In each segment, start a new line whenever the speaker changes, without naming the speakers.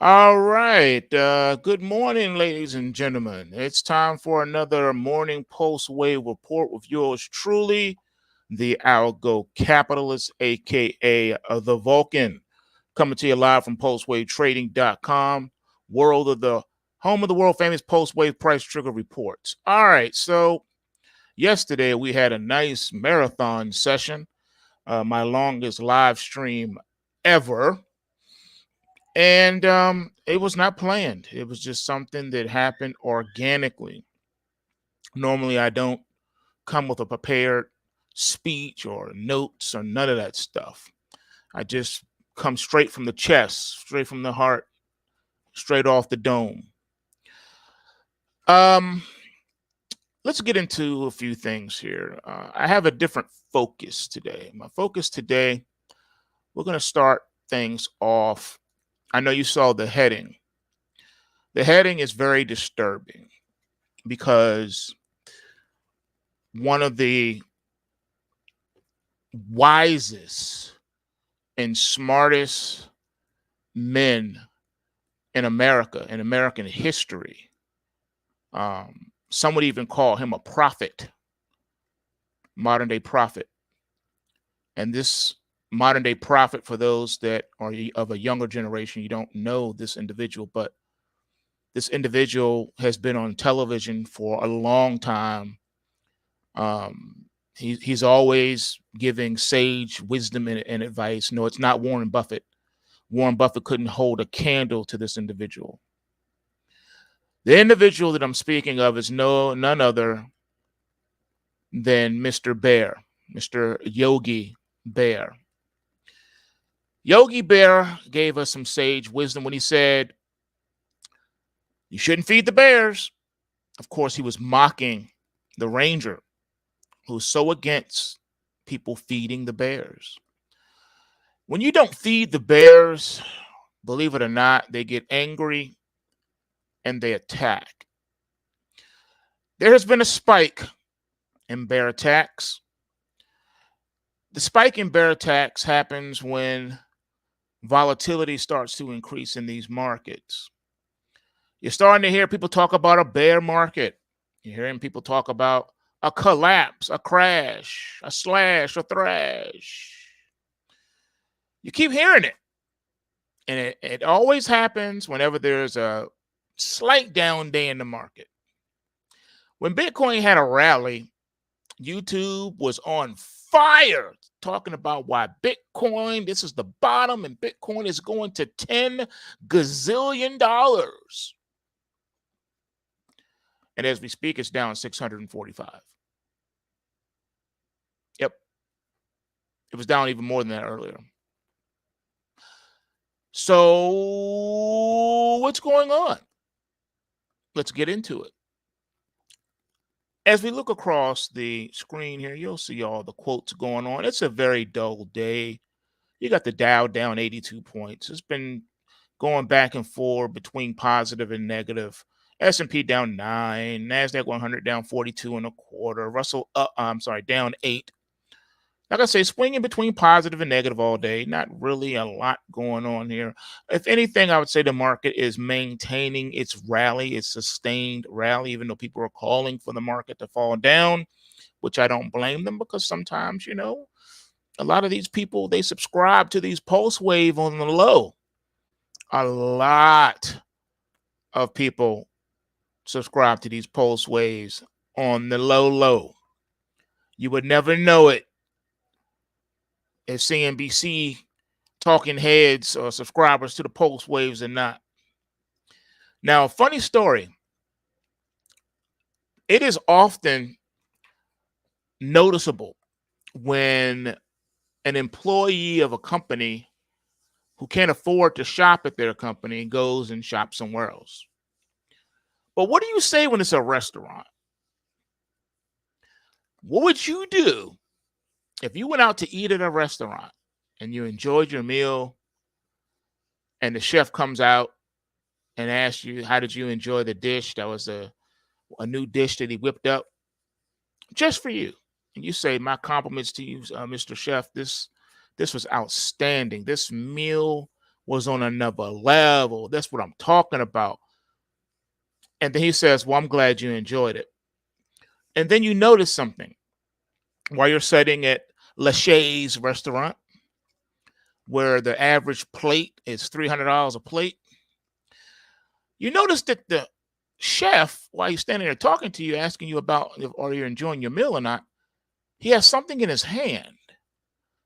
All right. Good morning, ladies and gentlemen. It's time for another morning post wave report with yours truly, the Algo Capitalist, aka the Vulcan, coming to you live from postwavetrading.com, world of the home of the world famous post wave price trigger reports. All right. So, yesterday we had a nice marathon session, my longest live stream ever. And it was not planned. It was just something that happened organically. Normally, I don't come with a prepared speech or notes or none of that stuff. I just come straight from the chest, straight from the heart, straight off the dome. Um, let's get into a few things here. I have a different focus today. My focus today, we're going to start things off. I know you saw the heading. The heading is very disturbing because one of the wisest and smartest men in America, in American history. Some would even call him a prophet, modern day prophet. And this modern day prophet, for those that are of a younger generation, you don't know this individual, but this individual has been on television for a long time. He's always giving sage wisdom and advice. No, it's not Warren Buffett. Warren Buffett couldn't hold a candle to this individual. The individual that I'm speaking of is none other than Mr. Bear, Mr. Yogi Bear. Yogi Bear gave us some sage wisdom when he said, "You shouldn't feed the bears." Of course, he was mocking the ranger who's so against people feeding the bears. When you don't feed the bears, believe it or not, they get angry and they attack. There has been a spike in bear attacks. The spike in bear attacks happens when volatility starts to increase in these markets. You're starting to hear people talk about a bear market. You're hearing people talk about a collapse, a crash, a slash, a thrash. You keep hearing it. And it always happens whenever there's a slight down day in the market. When Bitcoin had a rally, YouTube was on fire talking about why Bitcoin, this is the bottom, and Bitcoin is going to $10 gazillion. And as we speak, it's down 645. Yep. It was down even more than that earlier. So, what's going on? Let's get into it. As we look across the screen here, you'll see all the quotes going on. It's a very dull day. You got the Dow down 82 points. It's been going back and forth between positive and negative. S&P down 9, Nasdaq 100 down 42 and a quarter, Russell down 8. Like I say, swinging between positive and negative all day. Not really a lot going on here. If anything, I would say the market is maintaining its rally, its sustained rally, even though people are calling for the market to fall down, which I don't blame them because sometimes, a lot of these people, they subscribe to these pulse wave on the low. A lot of people subscribe to these pulse waves on the low. You would never know it if CNBC talking heads or subscribers to the pulse waves or not. Now, funny story. It is often noticeable when an employee of a company who can't afford to shop at their company goes and shops somewhere else. But what do you say when it's a restaurant? What would you do if you went out to eat at a restaurant and you enjoyed your meal and the chef comes out and asks you, how did you enjoy the dish? That was a new dish that he whipped up just for you. And you say, my compliments to you, Mr. Chef. This was outstanding. This meal was on another level. That's what I'm talking about. And then he says, well, I'm glad you enjoyed it. And then you notice something while you're sitting at Lachey's restaurant, where the average plate is $300 a plate. You notice that the chef, while he's standing there talking to you, asking you about if are you enjoying your meal or not, he has something in his hand.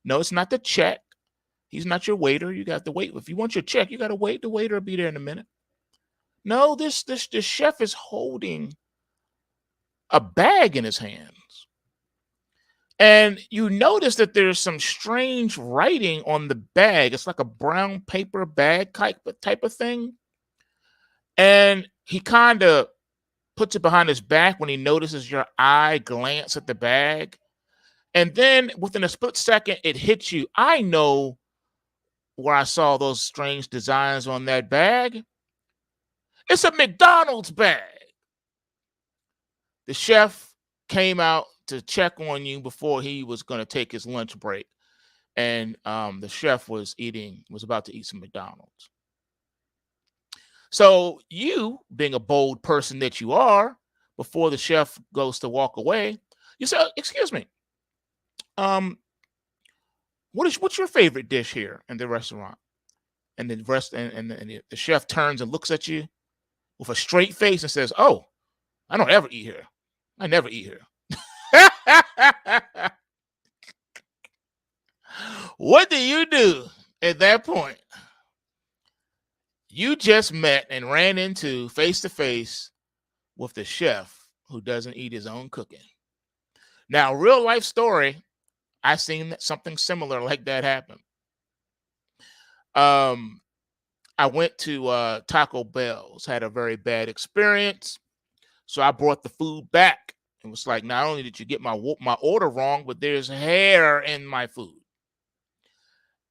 No, it's not the check. He's not your waiter. You got to wait. If you want your check, you got to wait. The waiter will be there in a minute. No, this chef is holding a bag in his hands. And you notice that there's some strange writing on the bag. It's like a brown paper bag type of thing. And he kind of puts it behind his back when he notices your eye glance at the bag. And then within a split second, it hits you. I know where I saw those strange designs on that bag. It's a McDonald's bag. The chef came out to check on you before he was going to take his lunch break. And the chef was about to eat some McDonald's. So you, being a bold person that you are, before the chef goes to walk away, you say, excuse me, what's your favorite dish here in the restaurant? And the chef turns and looks at you with a straight face and says, oh, I don't ever eat here. I never eat here. What do you do at that point? You just met and ran into face to face with the chef who doesn't eat his own cooking. Now, real life story, I seen something similar like that happen. I went to Taco Bell's, had a very bad experience. So I brought the food back. It was like, not only did you get my order wrong, but there's hair in my food.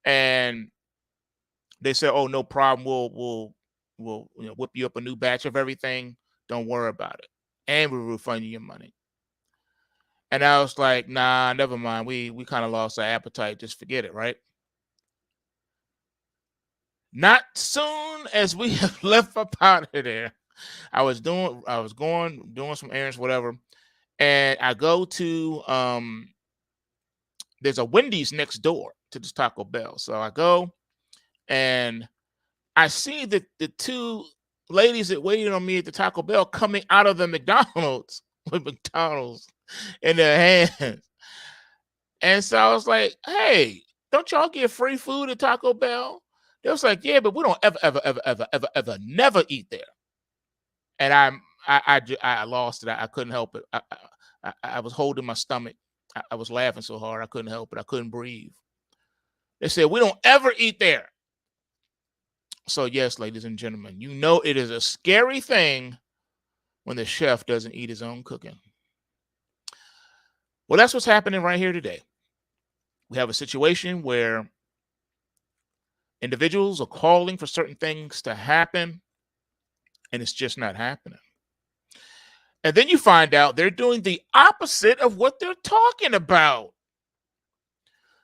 And they said, oh, no problem. We'll whip you up a new batch of everything. Don't worry about it. And we'll refund you your money. And I was like, nah, never mind. We kind of lost our appetite. Just forget it, right? Not soon as we have left up out of there. I was doing some errands, whatever. And I go to there's a Wendy's next door to this Taco Bell. So I go and I see that the two ladies that waited on me at the Taco Bell coming out of the McDonald's with McDonald's in their hands. And so I was like, hey, don't y'all get free food at Taco Bell? They was like, yeah, but we don't ever never eat there. And I lost it. I couldn't help it. I was holding my stomach. I was laughing so hard I couldn't help it. I couldn't breathe. They said, we don't ever eat there. So yes, ladies and gentlemen, you know it is a scary thing when the chef doesn't eat his own cooking. Well, that's what's happening right here today. We have a situation where individuals are calling for certain things to happen, and it's just not happening. And then you find out they're doing the opposite of what they're talking about.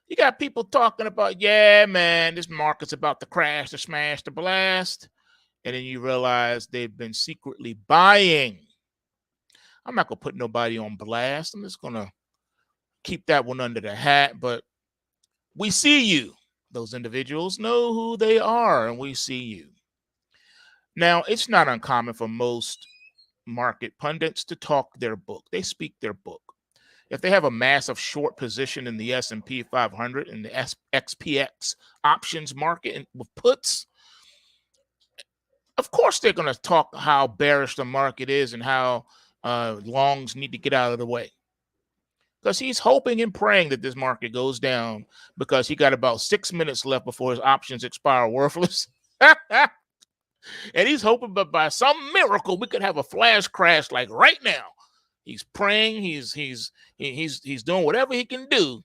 You got people talking about, yeah, man, this market's about to crash, to smash, to blast. And then you realize they've been secretly buying. I'm not going to put nobody on blast. I'm just going to keep that one under the hat. But we see you. Those individuals know who they are, and we see you. Now, it's not uncommon for most market pundits to talk their book. They speak their book. If they have a massive short position in the S&P 500 and the XPX options market and with puts, of course they're going to talk how bearish the market is and how longs need to get out of the way. Because he's hoping and praying that this market goes down because he got about 6 minutes left before his options expire worthless. And he's hoping that by some miracle we could have a flash crash like right now. He's praying, he's doing whatever he can do,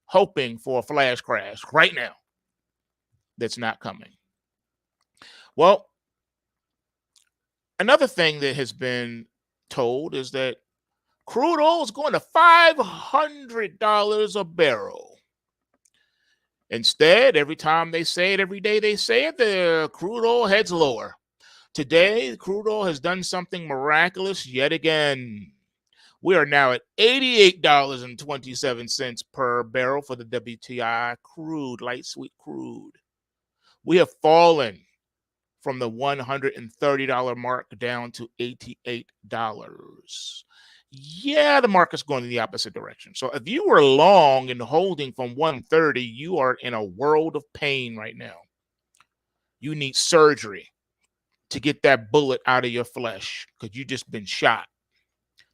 hoping for a flash crash right now. That's not coming. Well, another thing that has been told is that crude oil is going to $500 a barrel. Instead, every time they say it, every day they say it, the crude oil heads lower. Today, crude oil has done something miraculous yet again. We are now at $88.27 per barrel for the WTI crude, light sweet crude. We have fallen from the $130 mark down to $88. Yeah, the market's going in the opposite direction. So if you were long and holding from 130, you are in a world of pain right now. You need surgery to get that bullet out of your flesh because you just been shot.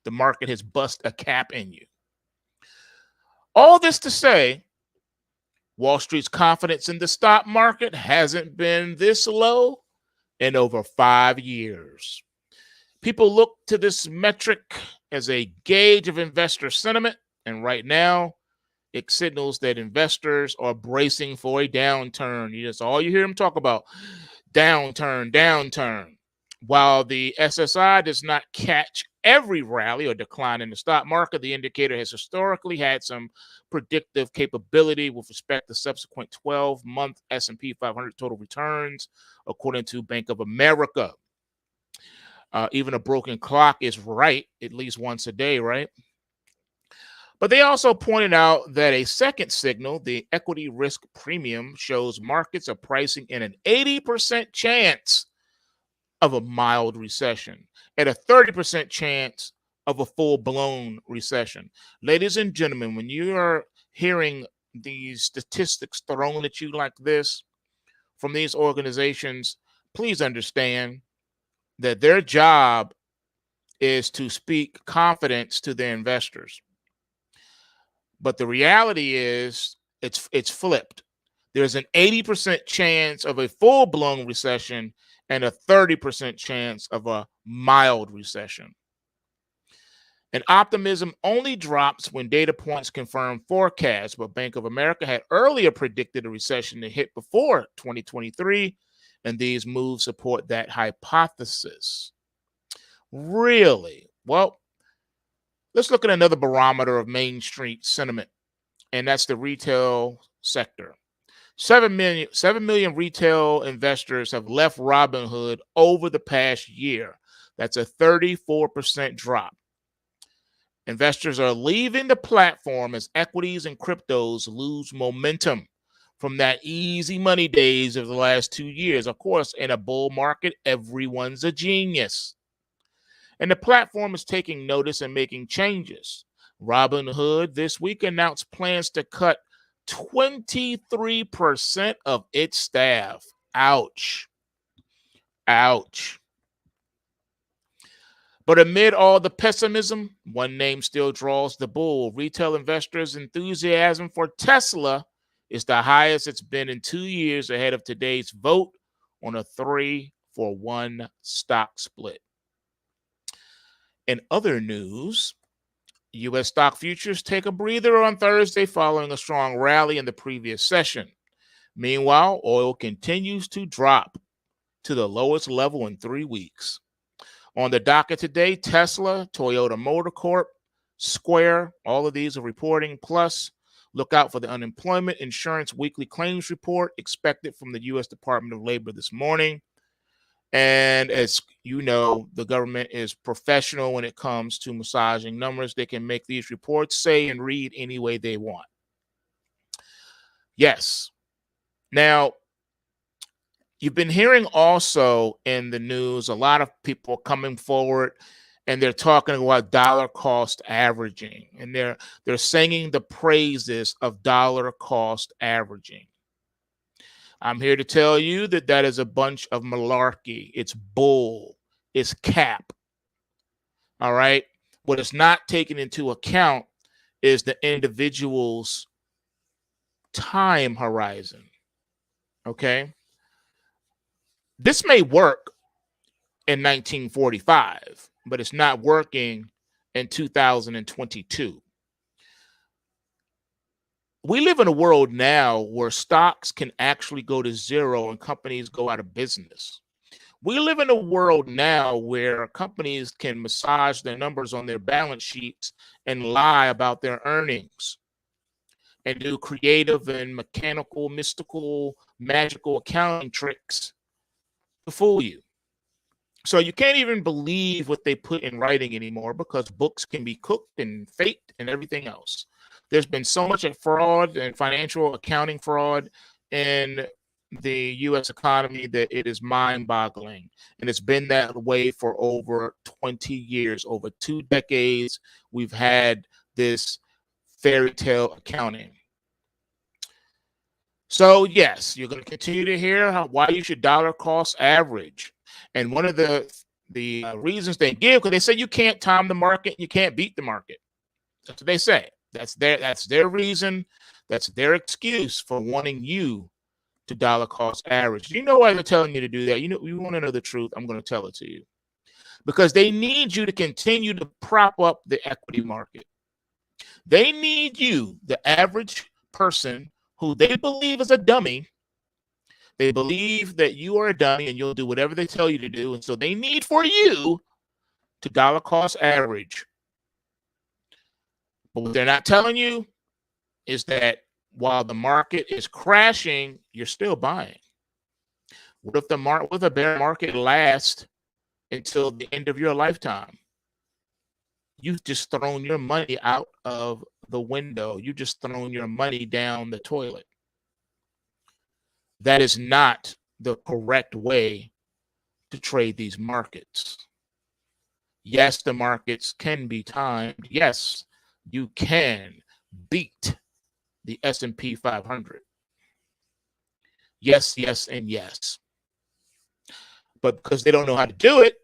The market has bust a cap in you. All this to say, Wall Street's confidence in the stock market hasn't been this low in over 5 years. People look to this metric as a gauge of investor sentiment, and right now it signals that investors are bracing for a downturn. That's all you hear them talk about. Downturn, downturn. While the SSI does not catch every rally or decline in the stock market, the indicator has historically had some predictive capability with respect to subsequent 12-month S&P 500 total returns, according to Bank of America. Even a broken clock is right at least once a day, right? But they also pointed out that a second signal, the equity risk premium, shows markets are pricing in an 80% chance of a mild recession and a 30% chance of a full-blown recession. Ladies and gentlemen, when you are hearing these statistics thrown at you like this from these organizations, please understand that their job is to speak confidence to their investors. But the reality is it's flipped. There's an 80% chance of a full-blown recession and a 30% chance of a mild recession. And optimism only drops when data points confirm forecasts, but Bank of America had earlier predicted a recession to hit before 2023, and these moves support that hypothesis. Really? Well, let's look at another barometer of Main Street sentiment, and that's the retail sector. 7 million retail investors have left Robinhood over the past year. That's a 34% drop. Investors are leaving the platform as equities and cryptos lose momentum from that easy money days of the last 2 years. Of course, in a bull market, everyone's a genius. And the platform is taking notice and making changes. Robinhood this week announced plans to cut 23% of its staff. Ouch. Ouch. But amid all the pessimism, one name still draws the bull. Retail investors' enthusiasm for Tesla is the highest it's been in 2 years ahead of today's vote on a 3-for-1 stock split. In other news, U.S. stock futures take a breather on Thursday following a strong rally in the previous session. Meanwhile, oil continues to drop to the lowest level in 3 weeks. On the docket today, Tesla, Toyota Motor Corp, Square, all of these are reporting. Plus, look out for the unemployment insurance weekly claims report expected from the U.S. Department of Labor this morning. And as you know, the government is professional when it comes to massaging numbers. They can make these reports say and read any way they want. Yes. Now, you've been hearing also in the news a lot of people coming forward and they're talking about dollar cost averaging, and they're singing the praises of dollar cost averaging. I'm here to tell you that that is a bunch of malarkey. It's bull. It's cap. All right. What is not taken into account is the individual's time horizon. Okay. This may work in 1945, but it's not working in 2022. We live in a world now where stocks can actually go to zero and companies go out of business. We live in a world now where companies can massage their numbers on their balance sheets and lie about their earnings. and do creative and mechanical, mystical, magical accounting tricks to fool you. So you can't even believe what they put in writing anymore because books can be cooked and faked and everything else. There's been so much fraud and financial accounting fraud in the U.S. economy that it is mind-boggling. And it's been that way for over 20 years, over 2 decades. We've had this fairy tale accounting. So yes, you're going to continue to hear why you should dollar cost average. And one of the reasons they give, because they say you can't time the market, you can't beat the market. That's what they say. That's their reason. That's their excuse for wanting you to dollar cost average. You know why they're telling you to do that? You want to know the truth. I'm going to tell it to you. Because they need you to continue to prop up the equity market. They need you, the average person who they believe is a dummy. They believe that you are a dummy and you'll do whatever they tell you to do. And so they need for you to dollar cost average. But what they're not telling you is that while the market is crashing, you're still buying. What if the bear market lasts until the end of your lifetime? You've just thrown your money out of the window. You just thrown your money down the toilet. That is not the correct way to trade these markets. Yes, the markets can be timed. Yes, you can beat the S&P 500. Yes, yes, and yes. But because they don't know how to do it,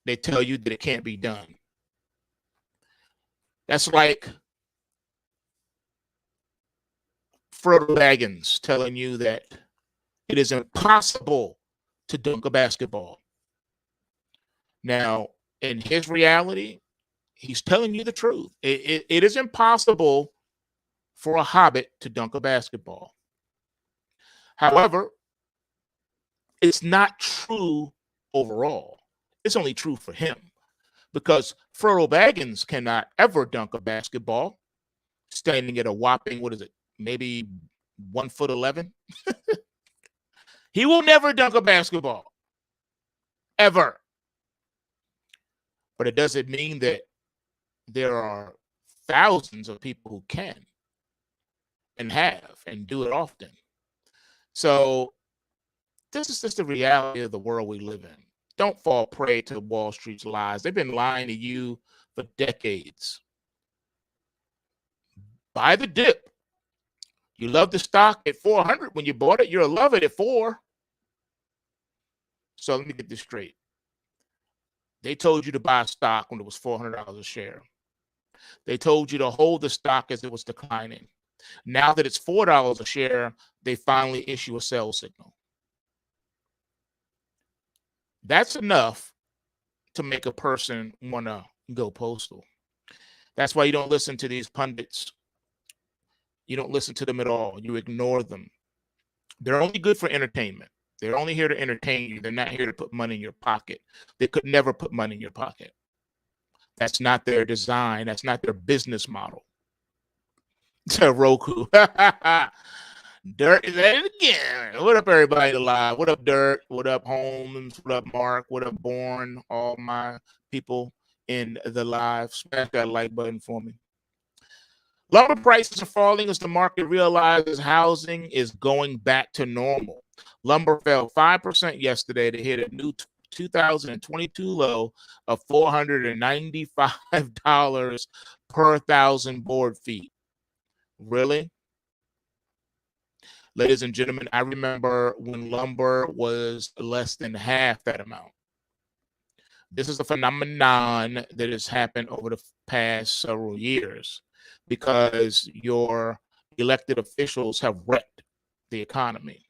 they tell you that it can't be done. That's like Frodo Baggins telling you that it is impossible to dunk a basketball. Now, in his reality, he's telling you the truth. It is impossible for a hobbit to dunk a basketball. However, it's not true overall. It's only true for him because Frodo Baggins cannot ever dunk a basketball standing at a whopping, maybe 1'11". He will never dunk a basketball, ever. But it doesn't mean that there are thousands of people who can and have and do it often. So this is just the reality of the world we live in. Don't fall prey to Wall Street's lies. They've been lying to you for decades. Buy the dip. You love the stock at 400 when you bought it. You'll love it at 4. So let me get this straight. They told you to buy stock when it was $400 a share. They told you to hold the stock as it was declining. Now that it's $4 a share, they finally issue a sell signal. That's enough to make a person want to go postal. That's why you don't listen to these pundits. You don't listen to them at all. You ignore them. They're only good for entertainment. They're only here to entertain you. They're not here to put money in your pocket. They could never put money in your pocket. That's not their design. That's not their business model. Roku. Dirt is at it again. What up, everybody alive? What up, Dirt? What up, Holmes? What up, Mark? What up, Bourne? All my people in the live. Smash that like button for me. Lumber prices are falling as the market realizes housing is going back to normal. Lumber fell 5% yesterday to hit a new 2022 low of $495 per 1,000 board feet. Really? Ladies and gentlemen, I remember when lumber was less than half that amount. This is a phenomenon that has happened over the past several years because your elected officials have wrecked the economy.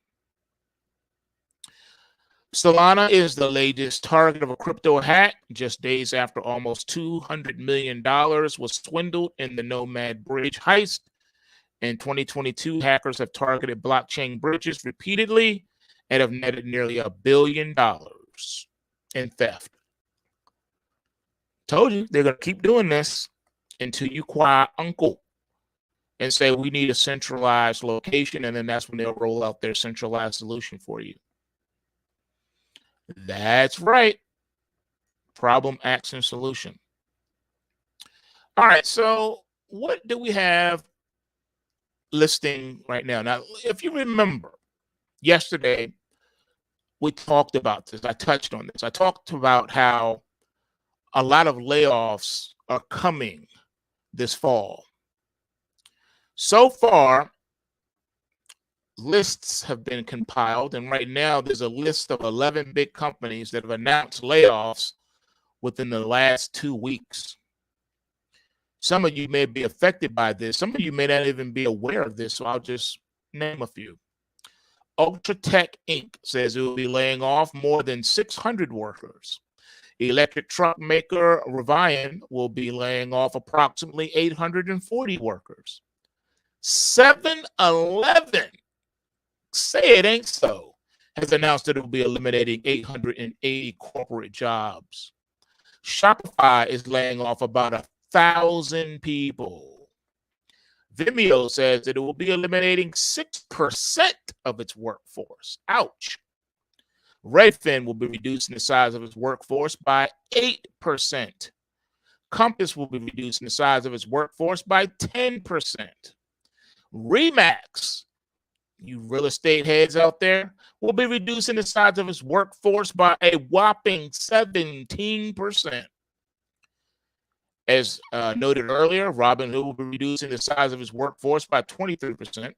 Solana is the latest target of a crypto hack. Just days after almost $200 million was swindled in the Nomad Bridge heist. In 2022, hackers have targeted blockchain bridges repeatedly and have netted nearly $1 billion in theft. Told you they're going to keep doing this until you cry uncle. and say, we need a centralized location, and then that's when they'll roll out their centralized solution for you. That's right. Problem, action, solution. All right, so what do we have listing right now? Now, if you remember, yesterday we talked about this. I touched on this. I talked about how a lot of layoffs are coming this fall. So far, lists have been compiled, and right now there's a list of 11 big companies that have announced layoffs within the last 2 weeks. Some of you may be affected by this. Some of you may not even be aware of this, so I'll just name a few. Ultratech Inc. says it will be laying off more than 600 workers. Electric truck maker Rivian will be laying off approximately 840 workers. 7-Eleven, say it ain't so, has announced that it will be eliminating 880 corporate jobs. Shopify is laying off about 1,000 people. Vimeo says that it will be eliminating 6% of its workforce. Ouch. Redfin will be reducing the size of its workforce by 8%. Compass will be reducing the size of its workforce by 10%. Remax, you real estate heads out there, will be reducing the size of its workforce by a whopping 17%. As noted earlier, Robinhood will be reducing the size of its workforce by 23%.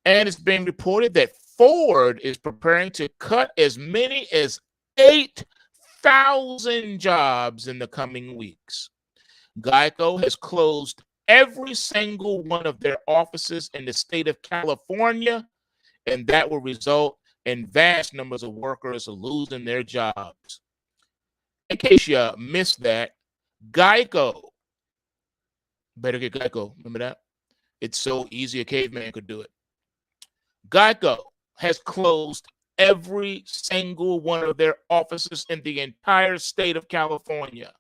And it's being reported that Ford is preparing to cut as many as 8,000 jobs in the coming weeks. Geico has closed every single one of their offices in the state of California, and that will result in vast numbers of workers losing their jobs. In case you missed that, Geico, better get Geico, remember that? It's so easy a caveman could do it. Geico has closed every single one of their offices in the entire state of California.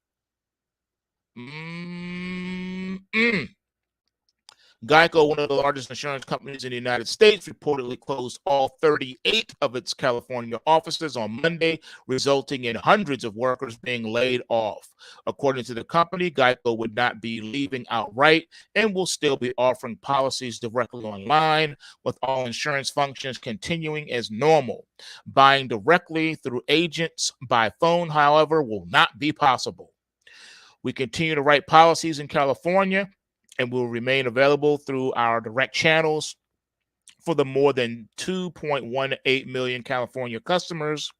Geico, one of the largest insurance companies in the United States, reportedly closed all 38 of its California offices on Monday, resulting in hundreds of workers being laid off. According to the company, Geico would not be leaving outright and will still be offering policies directly online, with all insurance functions continuing as normal. Buying directly through agents by phone, however, will not be possible. We continue to write policies in California and will remain available through our direct channels for the more than 2.18 million California customers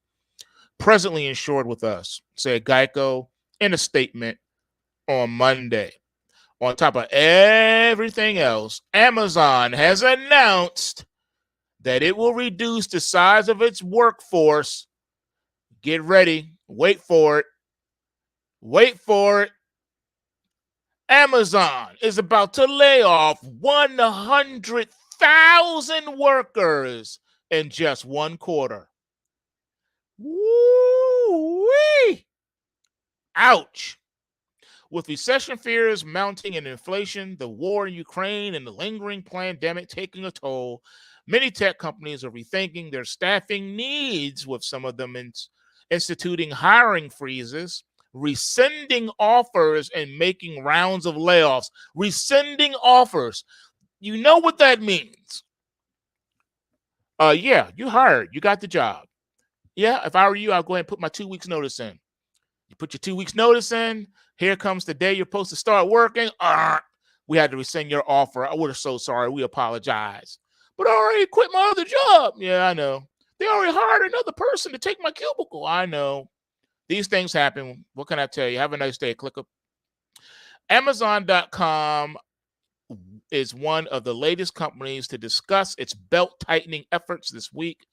presently insured with us, said Geico in a statement on Monday. On top of everything else, Amazon has announced that it will reduce the size of its workforce. Get ready. Wait for it. Wait for it. Amazon is about to lay off 100,000 workers in just one quarter. Woo-wee! Ouch. With recession fears mounting and inflation, the war in Ukraine, and the lingering pandemic taking a toll, many tech companies are rethinking their staffing needs, with some of them instituting hiring freezes, rescinding offers, and making rounds of layoffs. Rescinding offers. You know what that means. Yeah, you hired. You got the job. Yeah, if I were you, I'll go ahead and put my 2 weeks notice in. You put your 2 weeks notice in. Here comes the day you're supposed to start working. We had to rescind your offer. We're so sorry. We apologize. But I already quit my other job. Yeah, I know. They already hired another person to take my cubicle. I know. These things happen. What can I tell you? Have a nice day. Click up. Amazon.com is one of the latest companies to discuss its belt-tightening efforts this week.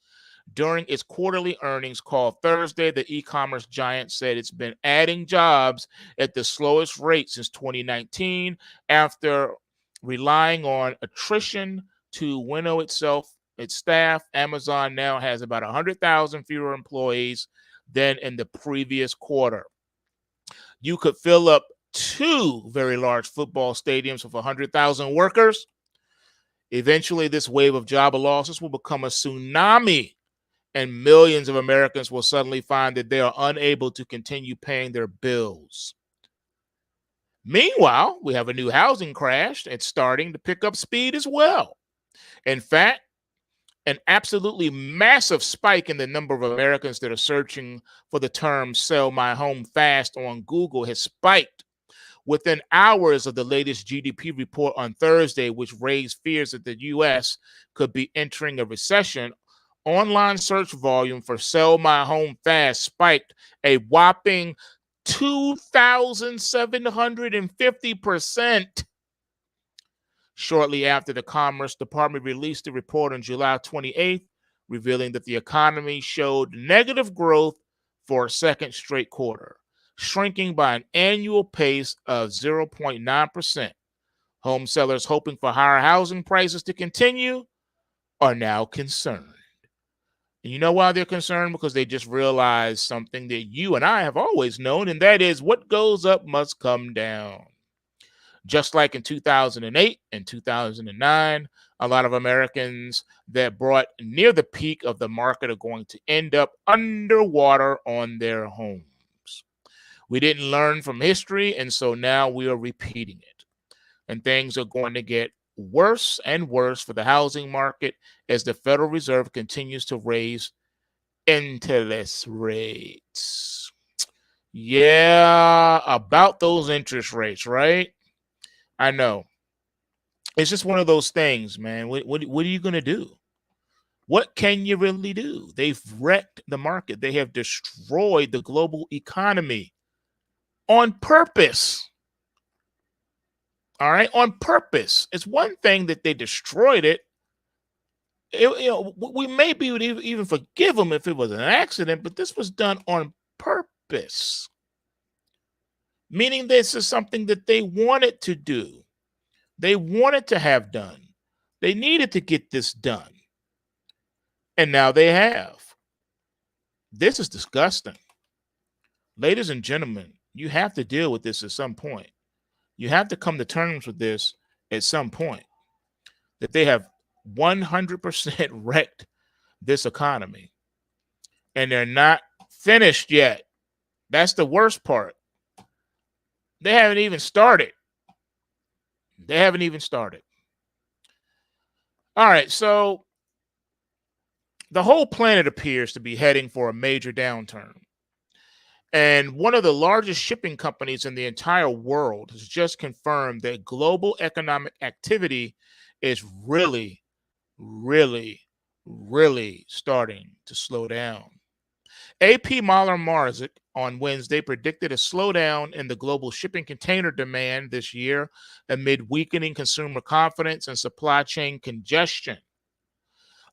During its quarterly earnings call Thursday, the e-commerce giant said it's been adding jobs at the slowest rate since 2019 after relying on attrition to winnow its staff. Amazon now has about 100,000 fewer employees than in the previous quarter. You could fill up 2 very large football stadiums with 100,000 workers. Eventually, this wave of job losses will become a tsunami, and millions of Americans will suddenly find that they are unable to continue paying their bills. Meanwhile, we have a new housing crash. It's starting to pick up speed as well. In fact, an absolutely massive spike in the number of Americans that are searching for the term "sell my home fast" on Google has spiked within hours of the latest GDP report on Thursday, which raised fears that the U.S. could be entering a recession. Online search volume for "sell my home fast" spiked a whopping 2,750%. Shortly after the Commerce Department released a report on July 28th, revealing that the economy showed negative growth for a second straight quarter, shrinking by an annual pace of 0.9%. Home sellers hoping for higher housing prices to continue are now concerned. And you know why they're concerned? Because they just realized something that you and I have always known, and that is what goes up must come down. Just like in 2008 and 2009, a lot of Americans that brought near the peak of the market are going to end up underwater on their homes. We didn't learn from history, and so now we are repeating it. And things are going to get worse and worse for the housing market as the Federal Reserve continues to raise interest rates. Yeah, about those interest rates, right? I know. It's just one of those things, man. What are you going to do? What can you really do? They've wrecked the market. They have destroyed the global economy on purpose. All right, on purpose. It's one thing that they destroyed it. We maybe would even forgive them if it was an accident, but this was done on purpose. Meaning this is something that they wanted to do. They wanted to have done. They needed to get this done. And now they have. This is disgusting. Ladies and gentlemen, you have to deal with this at some point. You have to come to terms with this at some point. That they have 100% wrecked this economy. And they're not finished yet. That's the worst part. They haven't even started. They haven't even started. All right, so the whole planet appears to be heading for a major downturn. And one of the largest shipping companies in the entire world has just confirmed that global economic activity is really, really, really starting to slow down. AP Mahler Marzik on Wednesday predicted a slowdown in the global shipping container demand this year amid weakening consumer confidence and supply chain congestion.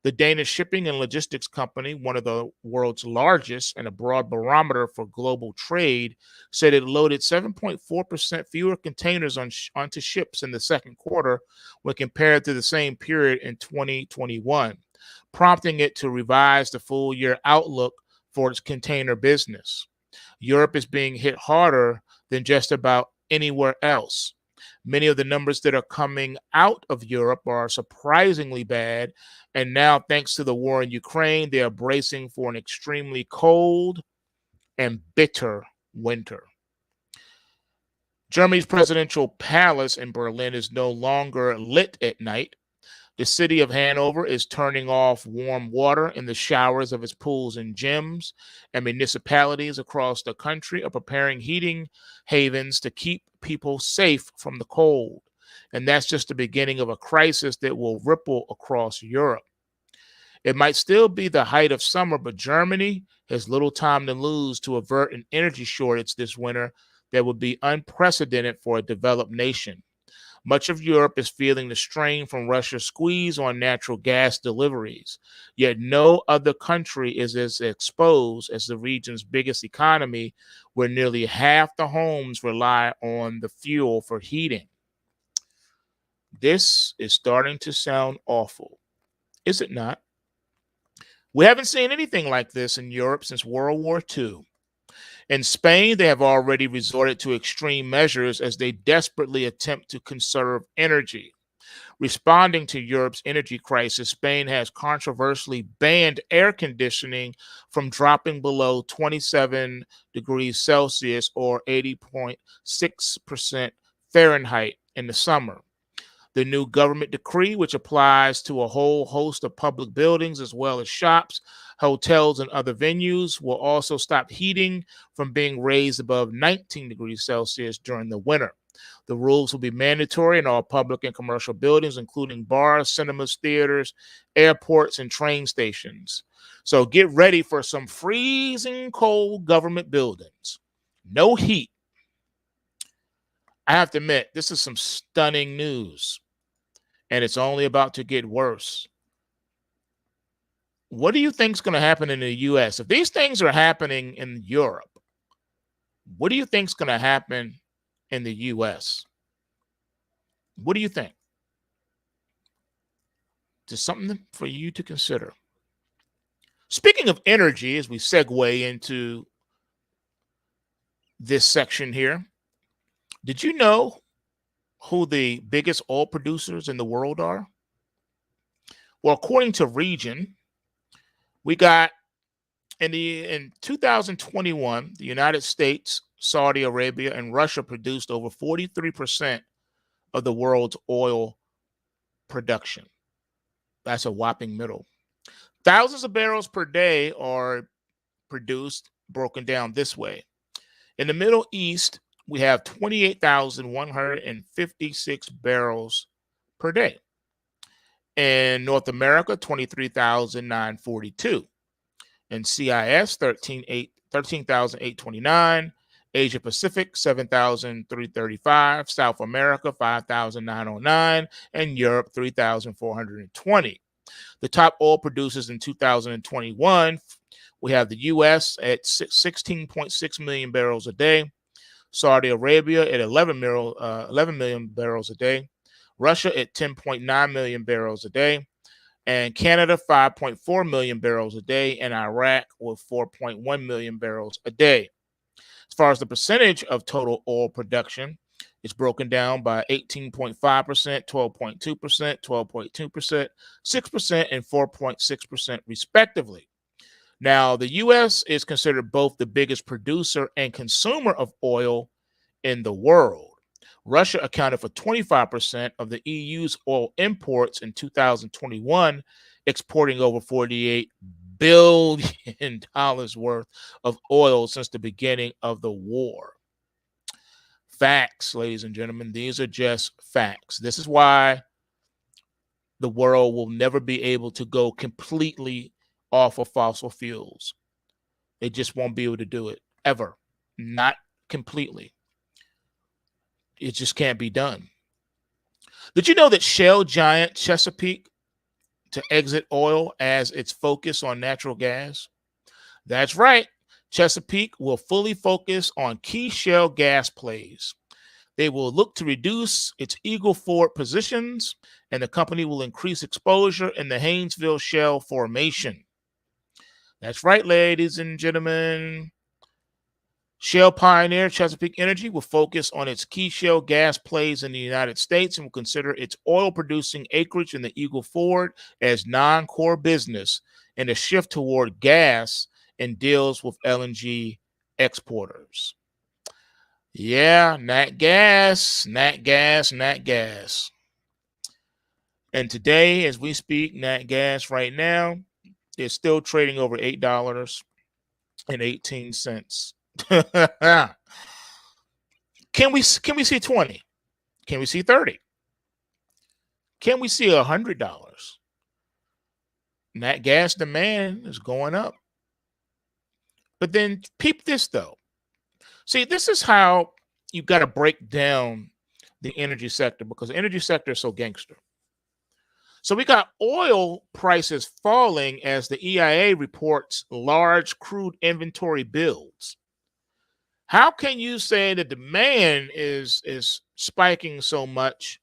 The Danish shipping and logistics company, one of the world's largest and a broad barometer for global trade, said it loaded 7.4% fewer containers onto ships in the second quarter when compared to the same period in 2021, prompting it to revise the full-year outlook for its container business. Europe is being hit harder than just about anywhere else. Many of the numbers that are coming out of Europe are surprisingly bad, and now, thanks to the war in Ukraine, they are bracing for an extremely cold and bitter winter. Germany's presidential palace in Berlin is no longer lit at night. The city of Hanover is turning off warm water in the showers of its pools and gyms, and municipalities across the country are preparing heating havens to keep people safe from the cold. And that's just the beginning of a crisis that will ripple across Europe. It might still be the height of summer, but Germany has little time to lose to avert an energy shortage this winter that would be unprecedented for a developed nation. Much of Europe is feeling the strain from Russia's squeeze on natural gas deliveries, yet no other country is as exposed as the region's biggest economy, where nearly half the homes rely on the fuel for heating. This is starting to sound awful, is it not? We haven't seen anything like this in Europe since World War II. In Spain, they have already resorted to extreme measures as they desperately attempt to conserve energy. Responding to Europe's energy crisis, Spain has controversially banned air conditioning from dropping below 27 degrees Celsius or 80.6% Fahrenheit in the summer. The new government decree, which applies to a whole host of public buildings as well as shops, hotels, and other venues, will also stop heating from being raised above 19 degrees Celsius during the winter. The rules will be mandatory in all public and commercial buildings, including bars, cinemas, theaters, airports, and train stations. So get ready for some freezing cold government buildings. No heat. I have to admit, this is some stunning news, and it's only about to get worse. What do you think is going to happen in the US? If these things are happening in Europe, what do you think is going to happen in the US? What do you think? Just something for you to consider. Speaking of energy, as we segue into this section here, did you know who the biggest oil producers in the world are? Well, according to Region, we got in 2021, the United States, Saudi Arabia, and Russia produced over 43% of the world's oil production. That's a whopping middle. Thousands of barrels per day are produced, broken down this way. In the Middle East, we have 28,156 barrels per day. In North America, 23,942. In CIS, 13,829. Asia Pacific, 7,335. South America, 5,909. And Europe, 3,420. The top oil producers in 2021, we have the U.S. at 16.6 million barrels a day. Saudi Arabia at 11 million barrels a day. Russia at 10.9 million barrels a day. And Canada, 5.4 million barrels a day. And Iraq with 4.1 million barrels a day. As far as the percentage of total oil production, it's broken down by 18.5%, 12.2%, 12.2%, 6%, and 4.6% respectively. Now, the U.S. is considered both the biggest producer and consumer of oil in the world. Russia accounted for 25% of the EU's oil imports in 2021, exporting over $48 billion worth of oil since the beginning of the war. Facts, ladies and gentlemen. These are just facts. This is why the world will never be able to go completely off of fossil fuels. They just won't be able to do it ever. Not completely. It just can't be done. Did you know that Shell giant Chesapeake to exit oil as its focus on natural gas? That's right. Chesapeake will fully focus on key shale gas plays. They will look to reduce its Eagle Ford positions, and the company will increase exposure in the Haynesville Shale formation. That's right, ladies and gentlemen. Shale pioneer Chesapeake Energy will focus on its key shale gas plays in the United States and will consider its oil-producing acreage in the Eagle Ford as non-core business and a shift toward gas and deals with LNG exporters. Yeah, nat gas. And today, as we speak, nat gas right now is still trading over $8.18. Can we see 20? Can we see 30? Can we see $100? Nat gas demand is going up. But then peep this though. See, this is how you got to break down the energy sector, because the energy sector is so gangster. So we got oil prices falling as the EIA reports large crude inventory builds. How can you say the demand is spiking so much,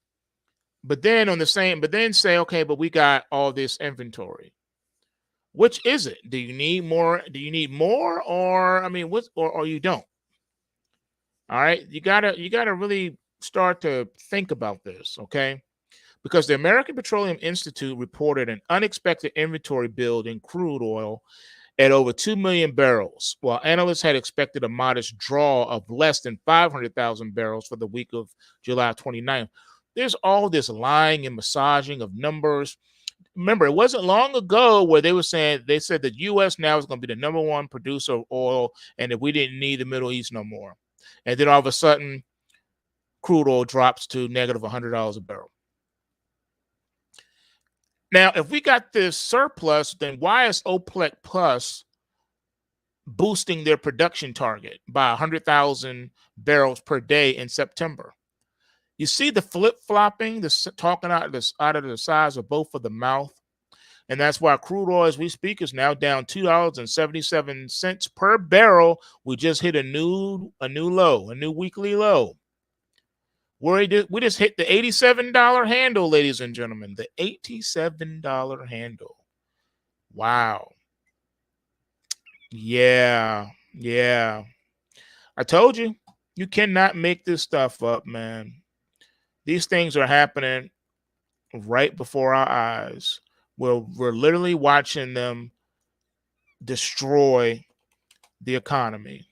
but then say, okay, but we got all this inventory? Which is it? Do you need more? Do you need more, or I mean, what, or you don't? All right, you gotta really start to think about this, okay? Because the American Petroleum Institute reported an unexpected inventory build in crude oil at over 2 million barrels, while analysts had expected a modest draw of less than 500,000 barrels for the week of July 29th. There's all this lying and massaging of numbers. Remember, it wasn't long ago where they said the U.S. now is going to be the number one producer of oil, and that we didn't need the Middle East no more. And then all of a sudden, crude oil drops to negative $100 a barrel. Now, if we got this surplus, then why is OPEC Plus boosting their production target by 100,000 barrels per day in September? You see the flip-flopping, the talking out of the sides of both of the mouth. And that's why crude oil, as we speak, is now down $2.77 per barrel. We just hit a new low, a new weekly low. We just hit the $87 handle, ladies and gentlemen. The $87 handle. Wow. Yeah. I told you, you cannot make this stuff up, man. These things are happening right before our eyes. We're literally watching them destroy the economy.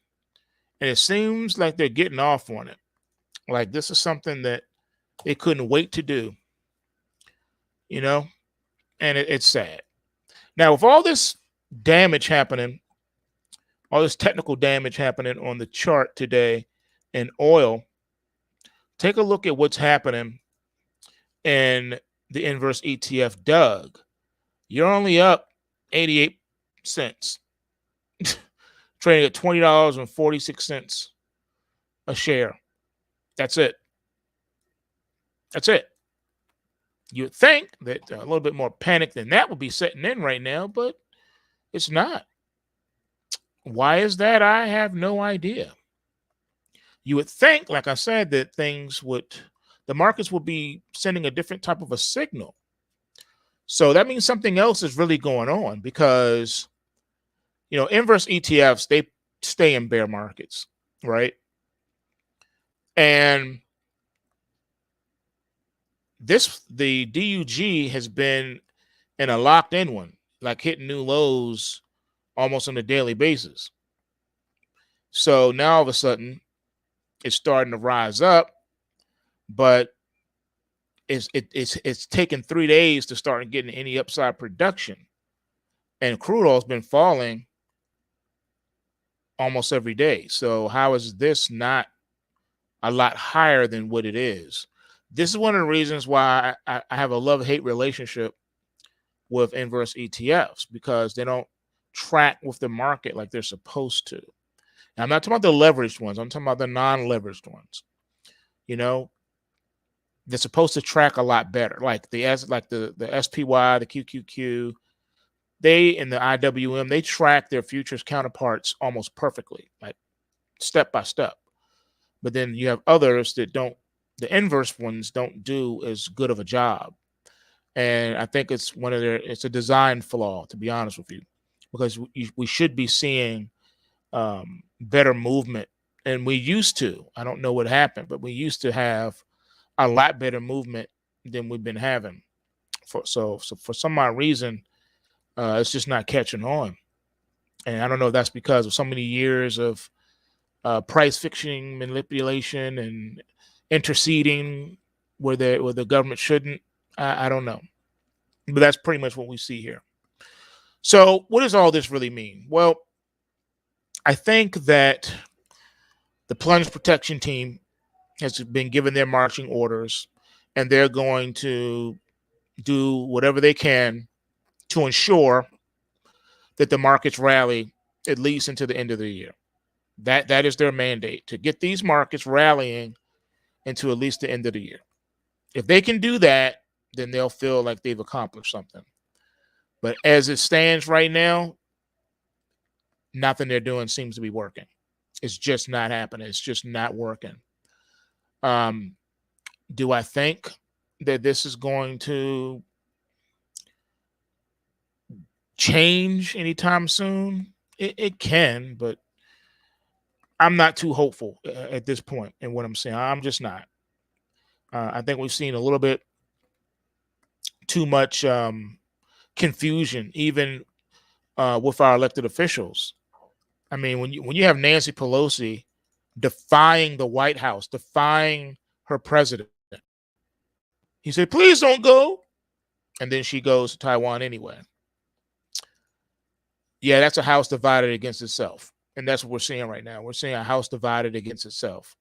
And it seems like they're getting off on it. Like this is something that they couldn't wait to do, you know? And it's sad. Now, with all this damage happening, all this technical damage happening on the chart today in oil, take a look at what's happening in the inverse ETF, Doug. You're only up 88 cents, trading at $20.46 a share. That's it. You would think that a little bit more panic than that would be setting in right now, but it's not. Why is that? I have no idea. You would think, like I said, that the markets would be sending a different type of a signal. So that means something else is really going on because, inverse ETFs, they stay in bear markets, right? And the DUG has been in a locked in one, like hitting new lows almost on a daily basis. So now all of a sudden it's starting to rise up, but it's taken 3 days to start getting any upside production. And crude oil's been falling almost every day. So how is this not a lot higher than what it is? This is one of the reasons why I have a love-hate relationship with inverse ETFs, because they don't track with the market like they're supposed to. Now, I'm not talking about the leveraged ones. I'm talking about the non-leveraged ones. They're supposed to track a lot better, like the SPY, the QQQ. They in the IWM, they track their futures counterparts almost perfectly, like step by step. But then you have others that don't. The inverse ones don't do as good of a job, and I think it's it's a design flaw, to be honest with you, because we should be seeing better movement, and we used to. I don't know what happened, but we used to have a lot better movement than we've been having. So for some odd reason, it's just not catching on, and I don't know if that's because of so many years of price fixing, manipulation, and interceding where the government shouldn't. I don't know, but that's pretty much what we see here. So what does all this really mean? Well, I think that the plunge protection team has been given their marching orders, and they're going to do whatever they can to ensure that the markets rally at least into the end of the year. That is their mandate, to get these markets rallying into at least the end of the year. If they can do that, then they'll feel like they've accomplished something. But as it stands right now, nothing they're doing seems to be working. It's just not happening. It's just not working. Do I think that this is going to change anytime soon. It can, but I'm not too hopeful at this point in what I'm saying. I'm just not. I think we've seen a little bit too much confusion, even with our elected officials. I mean, when you have Nancy Pelosi defying the White House, defying her president, he said, "Please don't go," and then she goes to Taiwan anyway. Yeah, that's a house divided against itself, and that's what we're seeing right now. We're seeing a house divided against itself.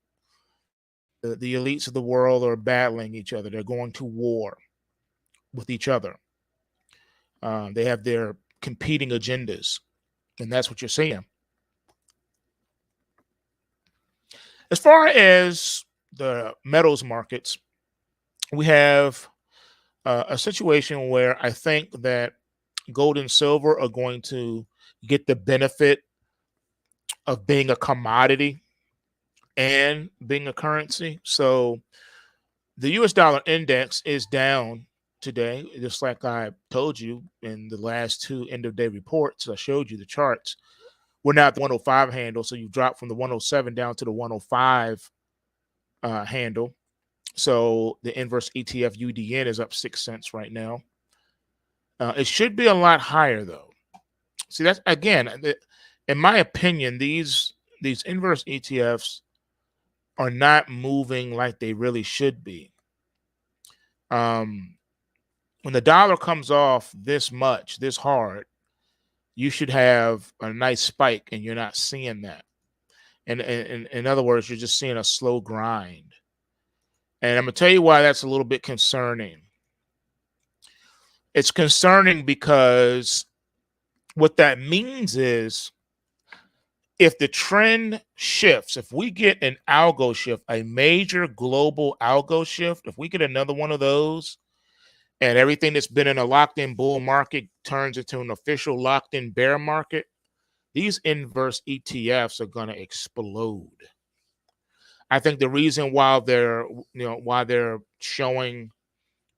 The elites of the world are battling each other. They're going to war with each other. They have their competing agendas, and that's what you're seeing. As far as the metals markets, we have a situation where I think that gold and silver are going to get the benefit of being a commodity and being a currency. So the US dollar index is down today, just like I told you in the last two end of day reports. I showed you the charts. We're now at the 105 handle, so you dropped from the 107 down to the 105 handle. So the inverse ETF UDN is up 6 cents right now. It should be a lot higher though. See, that's again, in my opinion, these inverse ETFs are not moving like they really should be. When the dollar comes off this much, this hard, you should have a nice spike, and you're not seeing that. And in other words, you're just seeing a slow grind. And I'm gonna tell you why that's a little bit concerning. It's concerning because what that means is if the trend shifts, if we get an algo shift, a major global algo shift, if we get another one of those, and everything that's been in a locked-in bull market turns into an official locked-in bear market, these inverse ETFs are going to explode. I think the reason why they're showing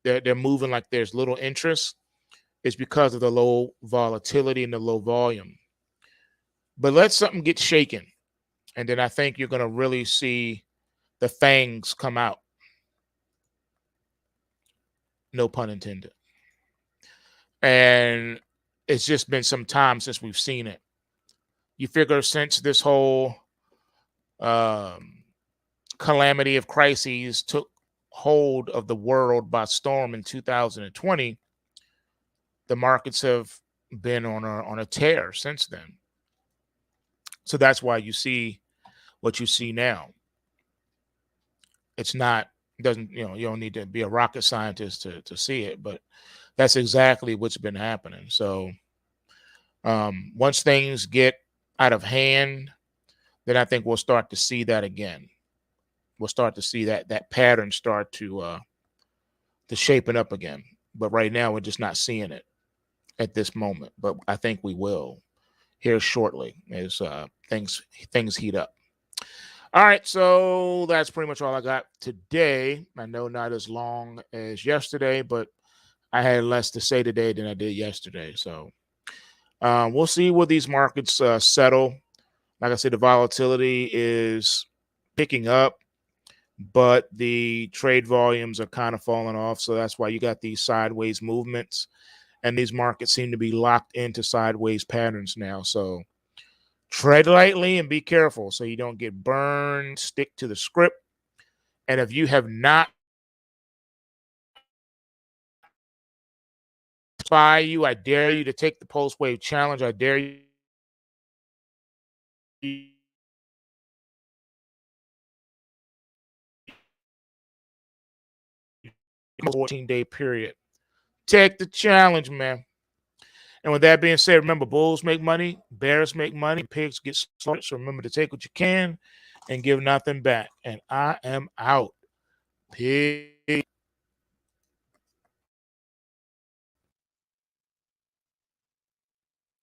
they're moving like there's little interest is because of the low volatility and the low volume. But let something get shaken, and then I think you're going to really see the fangs come out. No pun intended. And it's just been some time since we've seen it. You figure since this whole calamity of crises took hold of the world by storm in 2020, the markets have been on a tear since then. So that's why you see what you see now. It's not, doesn't, you don't need to be a rocket scientist to see it, but that's exactly what's been happening. So once things get out of hand, then I think we'll start to see that again. We'll start to see that pattern start to shapen up again. But right now, we're just not seeing it at this moment. But I think we will here shortly as things heat up. All right, so that's pretty much all I got today. I know not as long as yesterday, but I had less to say today than I did yesterday. So we'll see where these markets settle. Like I said, the volatility is picking up, but the trade volumes are kind of falling off. So that's why you got these sideways movements. And these markets seem to be locked into sideways patterns now. So tread lightly and be careful so you don't get burned. Stick to the script. And if you have not, I dare you to take the Pulse Wave Challenge. I dare you 14-day period. Take the challenge, man. And with that being said, remember, bulls make money, bears make money, pigs get slaughtered. So remember to take what you can and give nothing back. And I am out. Peace.